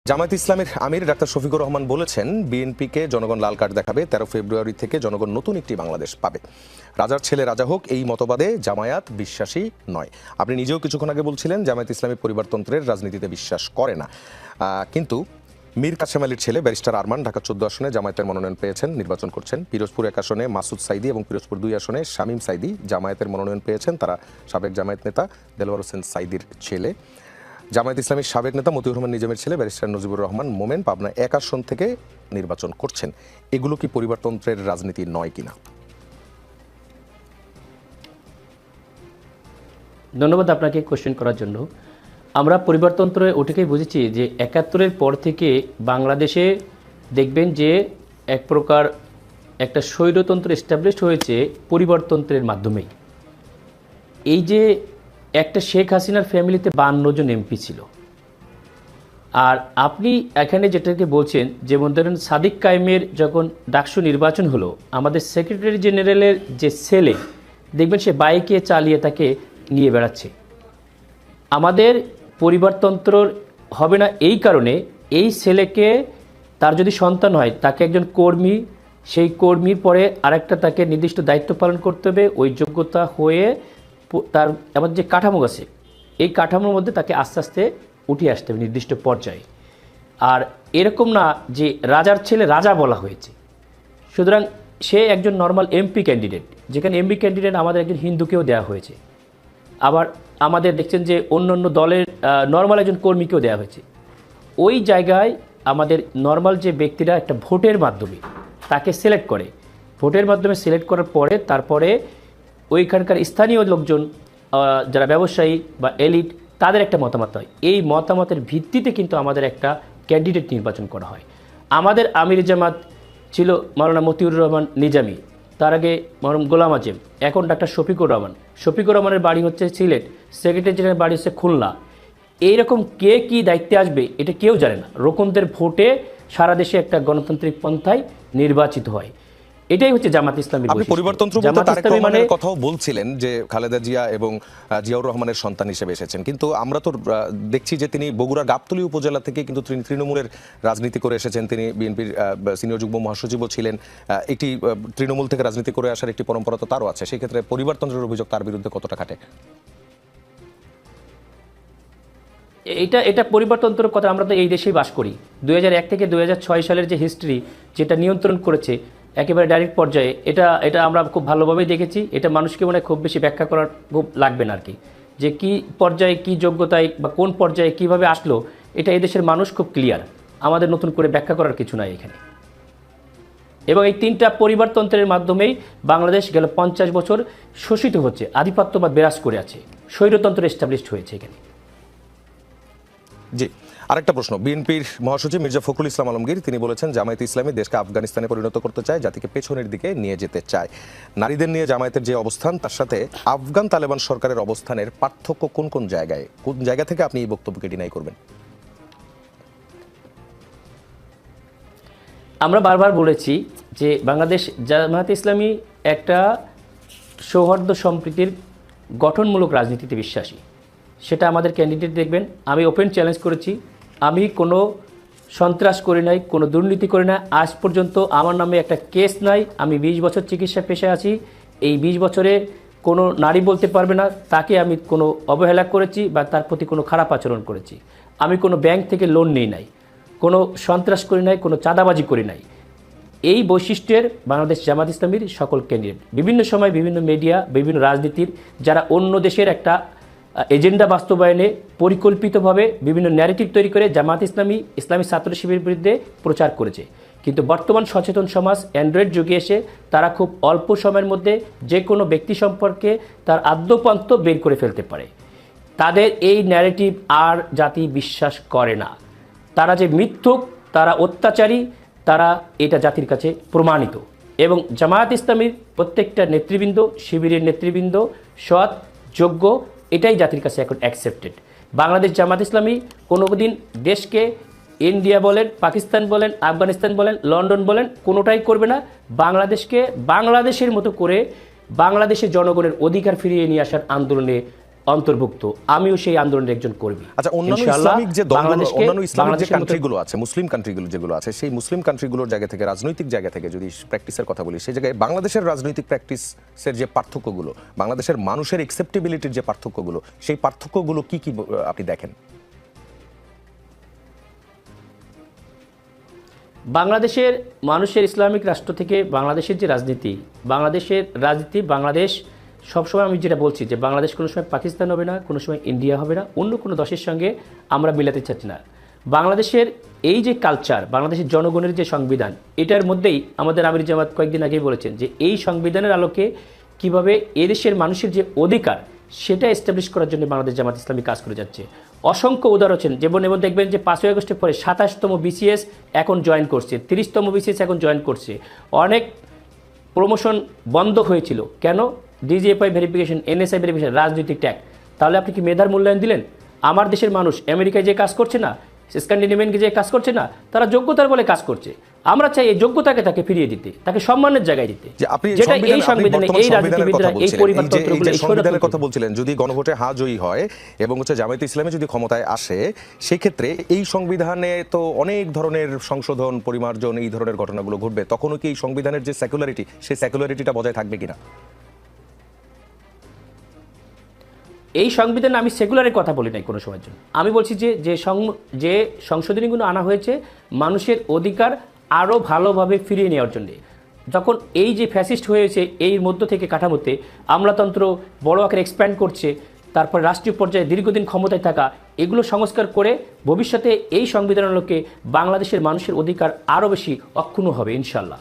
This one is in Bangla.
জামায়াত ইসলামের আমির ডাক্তার শফিকুর রহমান বলেছেন, বিএনপিকে জনগণ লাল কার্ড দেখাবে, 13 ফেব্রুয়ারি থেকে জনগণ নতুন একটি বাংলাদেশ পাবে। রাজার ছেলে রাজা হোক, এই মতবাদে জামায়াত বিশ্বাসী নয়। আপনি নিজেও কিছুক্ষণ আগে বলছিলেন জামায়াত ইসলামী পরিবারতন্ত্রের রাজনীতিতে বিশ্বাস করে না, কিন্তু মীর কাসেম আলীর ছেলে ব্যারিস্টার আরমান ঢাকা 14 আসনে জামায়াতের মনোনয়ন পেয়েছেন, নির্বাচন করছেন। পিরোজপুর 1 আসনে মাসুদ সাইদি এবং পিরোজপুর 2 আসনে শামীম সাইদি জামায়াতের মনোনয়ন পেয়েছেন। তারা সাবেক জামায়াত নেতা দেলোয়ার হোসেন সাইদির ছেলে। জামায়াত ইসলামীর সাবেক নেতা মতিউর রহমান নিজামের ছেলে ব্যারিস্টার নজিবুর রহমান মোমেন পাবনা 1 আসন থেকে নির্বাচন করছেন। এগুলো কি পরিবারতন্ত্রের রাজনীতি নয় কিনা? ধন্যবাদ আপনাকে কোশ্চেন করার জন্য। আমরা পরিবারতন্ত্রে ওটাকেই বুঝেছি যে 71-এর পর থেকে বাংলাদেশে দেখবেন যে এক প্রকার একটা স্বৈরতন্ত্র এস্টাবলিশড হয়েছে পরিবারতন্ত্রের মাধ্যমেই। এই যে একটা শেখ হাসিনার ফ্যামিলিতে 52 জন এমপি ছিল, আর আপনি এখানে যেটাকে বলছেন, যেমন ধরেন সাদিক কায়েমের যখন ডাকসু নির্বাচন হলো, আমাদের সেক্রেটারি জেনারেলের যে ছেলে দেখবেন সে বাইকে চালিয়ে তাকে নিয়ে বেড়াচ্ছে। আমাদের পরিবারতন্ত্র হবে না এই কারণে, এই ছেলেকে তার যদি সন্তান হয় তাকে একজন কর্মী, সেই কর্মীর পরে আরেকটা তাকে নির্দিষ্ট দায়িত্ব পালন করতে হবে, ওই যোগ্যতা হয়ে তার আমাদের যে কাঠামো আছে এই কাঠামোর মধ্যে তাকে আস্তে আস্তে উঠে আসতে হবে নির্দিষ্ট পর্যায়ে। আর এরকম না যে রাজার ছেলে রাজা বলা হয়েছে, সুতরাং সে একজন নর্মাল এমপি ক্যান্ডিডেট, যেখানে এমপি ক্যান্ডিডেট আমাদের একজন হিন্দুকেও দেওয়া হয়েছে। আবার আমাদের দেখছেন যে অন্য অন্য দলের নর্মাল একজন কর্মীকেও দেওয়া হয়েছে। ওই জায়গায় আমাদের নর্মাল যে ব্যক্তিরা একটা ভোটের মাধ্যমে তাকে সিলেক্ট করে, ভোটের মাধ্যমে সিলেক্ট করার পরে তারপরে ওইখানকার স্থানীয় লোকজন যারা ব্যবসায়ী বা এলিট তাদের একটা মতামত হয়। এই মতামতের ভিত্তিতে কিন্তু আমাদের একটা ক্যান্ডিডেট নির্বাচন করা হয়। আমাদের আমির জামাত ছিল মাওলানা মতিউর রহমান নিজামী, তার আগে মরহুম গোলাম আজম, এখন ডাক্তার শফিকুর রহমান। শফিকুর রহমানের বাড়ি হচ্ছে সিলেট, সেক্রেটারি জেনারেল বাড়ি হচ্ছে খুলনা। এইরকম কে কী দায়িত্বে আসবে এটা কেউ জানে না। রোকনদের ভোটে সারা দেশে একটা গণতান্ত্রিক পন্থায় নির্বাচিত হয়। এটাই হচ্ছে জামাত ইসলামী। আপনি পরিবারতন্ত্র বলতে তারেক রহমানের কথাও বলছিলেন যে খালেদা জিয়া এবং জিয়াউর রহমানের সন্তান হিসেবে এসেছেন, কিন্তু আমরা তো দেখছি যে তিনি বগুড়া গাবতলী উপজেলা থেকে কিন্তু তৃণমূলের রাজনীতি করে এসেছেন। তিনি বিএনপির সিনিয়র যুগ্ম মহাসচিবও ছিলেন। একটি তৃণমূল থেকে রাজনীতি করে আসার একটি পরম্পরা তো তারও আছে। সেই ক্ষেত্রে পরিবারতন্ত্রের অভিযোগ তার বিরুদ্ধে কতটা খাটে? এটা পরিবারতন্ত্রের কথা আমরা তো এই দেশেই বাস করি। 2001 থেকে 2006 সালের যে হিস্ট্রি যেটা নিয়ন্ত্রণ করেছে একেবারে ডাইরেক্ট পর্যায়ে, এটা আমরা খুব ভালোভাবেই দেখেছি। এটা মানুষকে মনে খুব বেশি ব্যাখ্যা করার খুব লাগবে না আর কি, যে কি পর্যায়ে কি যোগ্যতায় বা কোন পর্যায়ে কিভাবে আসলো, এটা এই দেশের মানুষ খুব ক্লিয়ার। আমাদের নতুন করে ব্যাখ্যা করার কিছু নাই এখানে। এবং এই 3টা পরিবারতন্ত্রের মাধ্যমেই বাংলাদেশ গেল 50 বছর শোষিত হচ্ছে, আধিপত্যবাদ বিরাজ করে আছে, স্বৈরতন্ত্র এস্টাবলিশড হয়েছে এখানে। জি, আরেকটা প্রশ্ন। বিএনপির মহাসচিব মির্জা ফখরুল ইসলাম আলমগীর তিনি বলেছেন জামায়াতে ইসলামী দেশকে আফগানিস্তানে পরিণত করতে চায়, জাতিকে পেছনের দিকে নিয়ে যেতে চায়। নারীদের নিয়ে জামায়াতের যে অবস্থান তার সাথে আফগান তালেবান সরকারের অবস্থানের পার্থক্য কোন কোন জায়গায়, কোন জায়গা থেকে আপনি এই বক্তব্যকে ডিনাই করবেন? আমরা বারবার বলেছি যে বাংলাদেশ জামায়াতে ইসলামী একটা সৌহার্দ্য সম্প্রীতির গঠনমূলক রাজনীতিতে বিশ্বাসী। সেটা আমাদের ক্যান্ডিডেট দেখবেন। আমি ওপেন চ্যালেঞ্জ করেছি, আমি কোনো সন্ত্রাস করি নাই, কোনো দুর্নীতি করি না। আজ পর্যন্ত আমার নামে একটা কেস নাই। আমি 20 বছর চিকিৎসা পেশায় আছি। এই 20 বছরে কোনো নারী বলতে পারবে না তাকে আমি কোনো অবহেলা করেছি বা তার প্রতি কোনো খারাপ আচরণ করেছি। আমি কোনো ব্যাংক থেকে লোন নিই নাই, কোনো সন্ত্রাস করি নাই, কোনো চাঁদাবাজি করি নাই। এই বৈশিষ্ট্যের বাংলাদেশ জামাত ইসলামীর সকল ক্যান্ডিডেট বিভিন্ন সময় বিভিন্ন মিডিয়া বিভিন্ন রাজনীতির যারা অন্য দেশের একটা এজেন্ডা বাস্তবায়নে পরিকল্পিতভাবে বিভিন্ন ন্যারেটিভ তৈরি করে জামাত ইসলামী ছাত্র শিবিরের বিরুদ্ধে প্রচার করেছে। কিন্তু বর্তমান সচেতন সমাজ অ্যান্ড্রয়েড যুগে এসে তারা খুব অল্প সময়ের মধ্যে যে কোনো ব্যক্তি সম্পর্কে তার আদ্যপান্ত বের করে ফেলতে পারে। তাদের এই ন্যারেটিভ আর জাতি বিশ্বাস করে না। তারা যে মিথ্যুক, তারা অত্যাচারী, তারা এটা জাতির কাছে প্রমাণিত। এবং জামায়াত ইসলামীর প্রত্যেকটা নেতৃবৃন্দ, শিবিরের নেতৃবৃন্দ সৎ, যোগ্য, এটাই জাতির কাছে এখন অ্যাকসেপ্টেড। বাংলাদেশ জামাত ইসলামী কোনোদিন দেশকে ইন্ডিয়া বলেন, পাকিস্তান বলেন, আফগানিস্তান বলেন, লন্ডন বলেন, কোনোটাই করবে না। বাংলাদেশকে বাংলাদেশের মতো করে বাংলাদেশের জনগণের অধিকার ফিরিয়ে নিয়ে আসার আন্দোলনে অন্তর্ভুক্ত, আমিও সেই আন্দোলনের একজন কর্মী। আচ্ছা, অন্যান্য ইনশাআল্লাহ ইসলামিক যে দলগুলো, বাংলাদেশকে অন্যান্য ইসলামিক যে বাংলাদেশের মতো- কান্ট্রিগুলো আছে, মুসলিম কান্ট্রিগুলো যেগুলো আছে, সেই মুসলিম কান্ট্রিগুলোর জায়গা থেকে, রাজনৈতিক জায়গা থেকে যদি প্র্যাকটিসের কথা বলি, সেই জায়গায় বাংলাদেশের রাজনৈতিক প্র্যাকটিসের যে পার্থক্যগুলো, বাংলাদেশের মানুষের অ্যাকসেপ্টেবিলিটির যে পার্থক্যগুলো, সেই পার্থক্যগুলো কি কি আপনি দেখেন? বাংলাদেশের মানুষের ইসলামিক রাষ্ট্র থেকে বাংলাদেশের যে রাজনীতি, বাংলাদেশ সবসময়, আমি যেটা বলছি যে বাংলাদেশ কোনো সময় পাকিস্তান হবে না, কোনো সময় ইন্ডিয়া হবে না, অন্য কোনো দেশের সঙ্গে আমরা মিলাতে চাচ্ছি না। বাংলাদেশের এই যে কালচার, বাংলাদেশের জনগণের যে সংবিধান, এটার মধ্যেই আমাদের আমির জামাত কয়েকদিন আগেই বলেছেন যে এই সংবিধানের আলোকে কিভাবে এদেশের মানুষের যে অধিকার সেটা এস্টাবলিশ করার জন্য বাংলাদেশ জামাত ইসলামী কাজ করে যাচ্ছে। অসংখ্য উদাহরণ আছেন, যেমন দেখবেন যে 5ই আগস্টের পরে 27তম বিসিএস এখন জয়েন করছে, 30তম বিসিএস এখন জয়েন করছে। অনেক প্রমোশন বন্ধ হয়েছিল কেন? ডিজিএফআই ভেরিফিকেশন, এনএসআই ভেরিফিকেশন, রাজনৈতিক ট্যাগ। তাহলে আপনি কি মেধার মূল্যায়ন দিলেন? আমার দেশের মানুষ আমেরিকায় যে কাজ করছে না, স্ক্যান্ডিনেভিয়ানকে যে কাজ করছে না, তারা যোগ্যতার বলে কাজ করছে। আমরা চাই এই যোগ্যতাকে তাকে ফিরিয়ে দিতে, তাকে সম্মানের জায়গায় দিতে, যেটা এই সংবিধানে, এই রাজনীতিবিদরা, এই পরিবারতন্ত্রগুলো, এই সংবিধানের কথা বলছিলেন। যদি গণভোটে হ্যাঁ জয়ী হয় এবং জামায়াতে ইসলামী যদি ক্ষমতায় আসে, সেই ক্ষেত্রে এই সংবিধানে তো অনেক ধরনের সংশোধন, পরিমার্জন, এই ধরনের ঘটনাগুলো ঘটবে। তখনও কি এই সংবিধানের যে সেকুলারিটি, সেই সেকুলারিটিটা বজায় থাকবে কিনা? এই সংবিধানে আমি সেকুলারের কথা বলি নাই কোনো সময়ের জন্য। আমি বলছি যে সংশোধনীগুলো আনা হয়েছে মানুষের অধিকার আরও ভালোভাবে ফিরিয়ে নেওয়ার জন্যে। যখন এই যে ফ্যাসিস্ট হয়েছে, এই মধ্য থেকে কাঠামোতে আমলাতন্ত্র বড় আকারে এক্সপ্যান্ড করছে, তারপর রাষ্ট্রীয় পর্যায়ে দীর্ঘদিন ক্ষমতায় থাকা, এগুলো সংস্কার করে ভবিষ্যতে এই সংবিধানের লোকে বাংলাদেশের মানুষের অধিকার আরও বেশি অক্ষুণ্ণ হবে ইনশাল্লাহ।